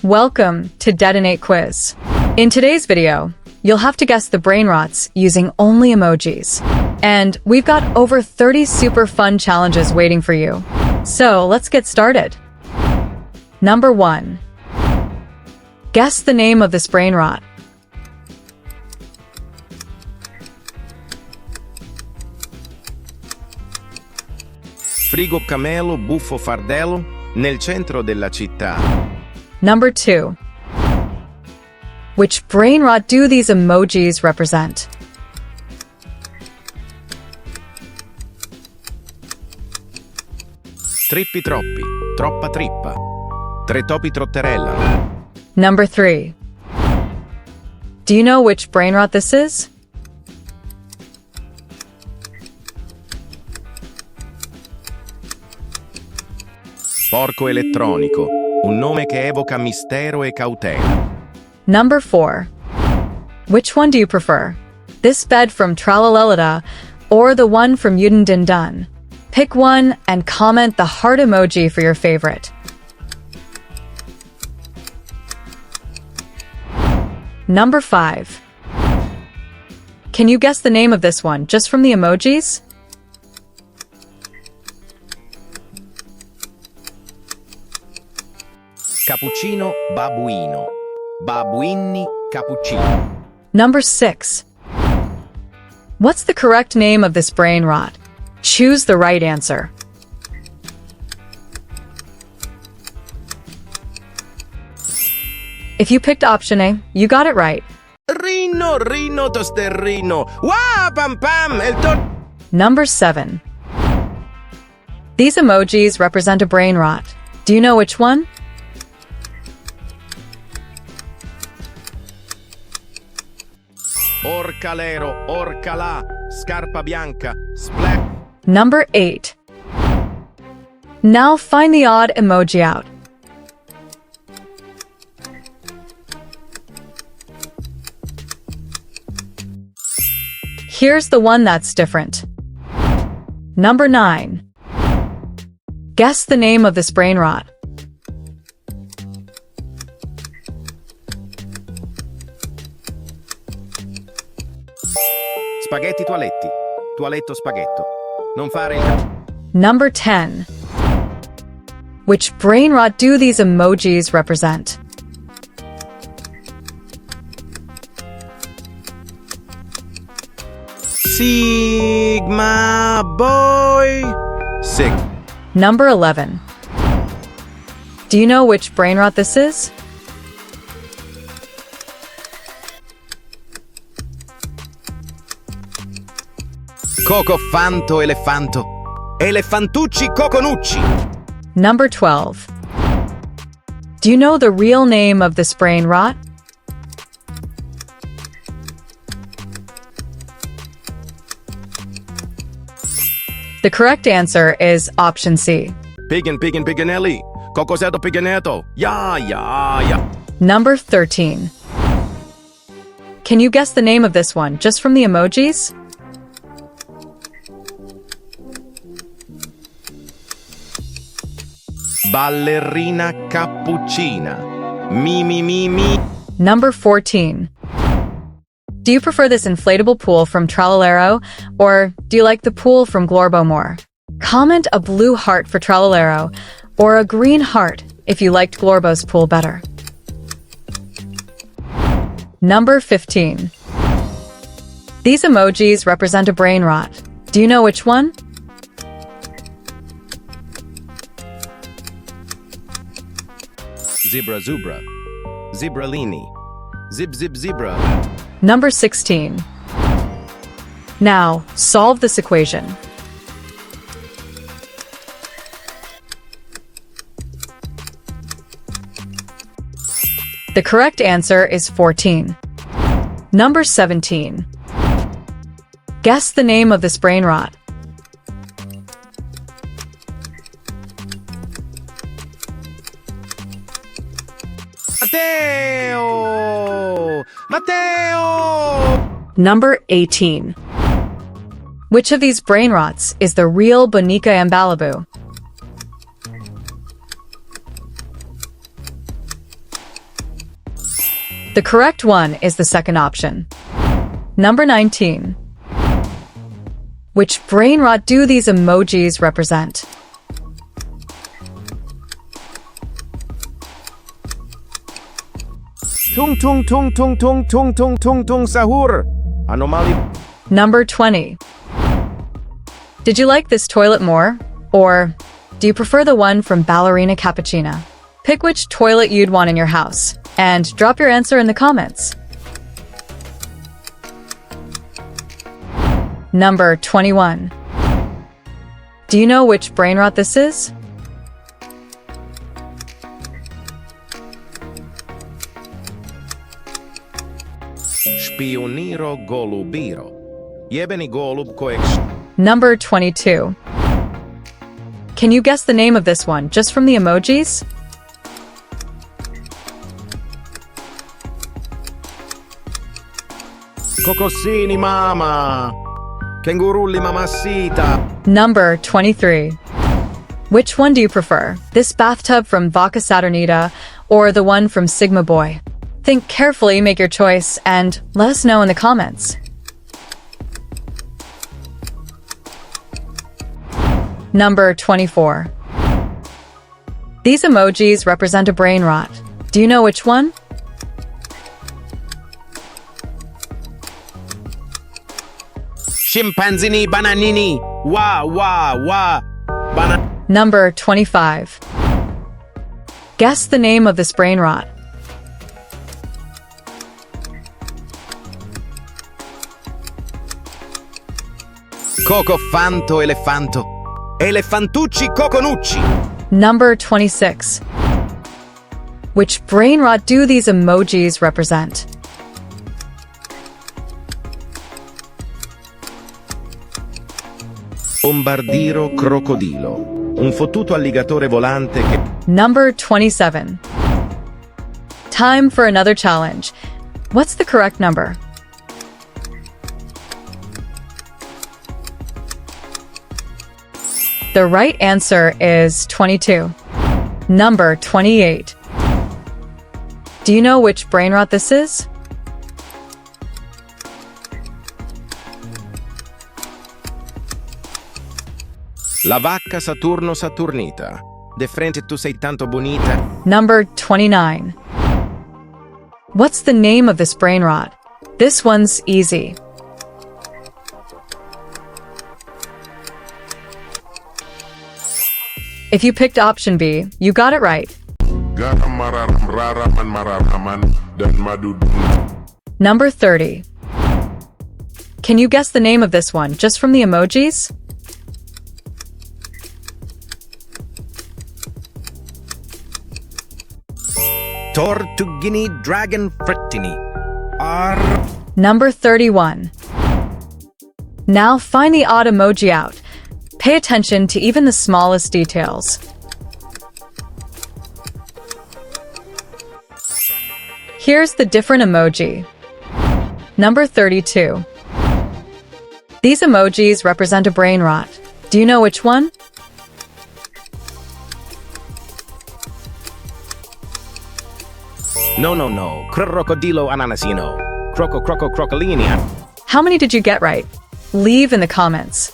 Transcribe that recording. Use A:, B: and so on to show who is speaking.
A: Welcome to Detonate Quiz. In today's video, you'll have to guess the Brainrots using only emojis. And we've got over 30 super fun challenges waiting for you. So let's get started. Number 1. Guess the name of this Brainrot.
B: Frigo camelo, buffo fardello, nel centro della città.
A: Number 2. Which Brainrot do these emojis represent?
B: Trippi troppi, troppa trippa. Tre topi trotterella.
A: Number 3. Do you know which Brainrot this is?
B: Porco elettronico, un nome che evoca mistero e cautela.
A: Number 4. Which one do you prefer? This bed from Tralalero or the one from Yuden Din Dun? Pick one and comment the heart emoji for your favorite. Number 5. Can you guess the name of this one just from the emojis?
B: Cappuccino, babuino. Babuini, cappuccino.
A: Number 6. What's the correct name of this Brainrot? Choose the right answer. If you picked option A, you got it right.
B: Rino, rino, tosterrino. Wah, pam pam,
A: Number 7. These emojis represent a Brainrot. Do you know which one?
B: Orcalero, orcalà, scarpa bianca, splat.
A: Number 8. Now find the odd emoji out. Here's the one that's different. Number 9. Guess the name of this Brainrot.
B: Spaghetti toaletti, toaletto spaghetto. Non fare il...
A: Number 10. Which Brainrot do these emojis represent?
B: Sigma boy. Sig.
A: Number 11. Do you know which Brainrot this is?
B: Coco fanto elefanto. Elefantucci coconucci.
A: Number 12. Do you know the real name of this Brainrot? The correct answer is option C.
B: Piganelli. Cocosetto piganetto. Ya.
A: Number 13. Can you guess the name of this one just from the emojis?
B: Balerina Capuccina. Mi.
A: Number 14. Do you prefer this inflatable pool from Tralalero, or do you like the pool from Glorbo more? Comment a blue heart for Tralalero, or a green heart if you liked Glorbo's pool better. Number 15. These emojis represent a Brainrot. Do you know which one?
B: Zebra zebra. Zebralini. Zebra.
A: Number 16. Now, solve this equation. The correct answer is 14. Number 17. Guess the name of this Brainrot.
B: Matteo!
A: Number 18. Which of these Brainrots is the real Bonica and Malibu? The correct one is the second option. Number 19. Which brain rot do these emojis represent?
B: Tung tung tung tung tung tung tung tung tung sahur. Anomali.
A: Number 20. Did you like this toilet more? Or do you prefer the one from Balerina Capuccina? Pick which toilet you'd want in your house and drop your answer in the comments. Number 21. Do you know which brain rot this is?
B: Špioniro golubiro. Jebeni golub kojeg...
A: Number 22. Can you guess the name of this one just from the emojis?
B: Cocosini mama. Kengurulli mamacita.
A: Number 23. Which one do you prefer? This bathtub from Vaca Saturnita or the one from Sigma Boy? Think carefully, make your choice, and let us know in the comments. Number 24. These emojis represent a brain rot. Do you know which one?
B: Scimpanzini bananini. Wa wa wa.
A: Number 25. Guess the name of this brain rot.
B: Coco fanto elefanto. Elefantucci coconucci.
A: Number 26. Which brain rot do these emojis represent?
B: Bombardiro crocodilo. Un fottuto alligatore volante che...
A: Number 27. Time for another challenge. What's the correct number? The right answer is 22. Number 28. Do you know which brain rot this is?
B: La vacca Saturno Saturnita. De frente tu sei tanto bonita.
A: Number 29. What's the name of this brain rot? This one's easy. If you picked option B, you got it right. Number 30. Can you guess the name of this one just from the emojis?
B: Tortughini dragon frittini.
A: Number 31. Now find the odd emoji out. Pay attention to even the smallest details. Here's the different emoji. Number 32. These emojis represent a brain rot. Do you know which one?
B: No. Crocodilo ananasino. Crocolini.
A: How many did you get right? Leave in the comments.